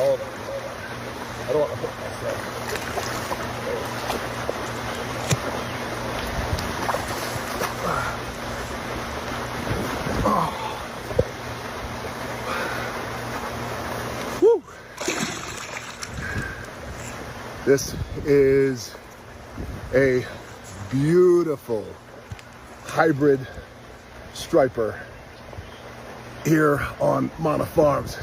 Hold on. I don't want to hurt myself. Whew. This is a beautiful hybrid striper here on Mana Farms.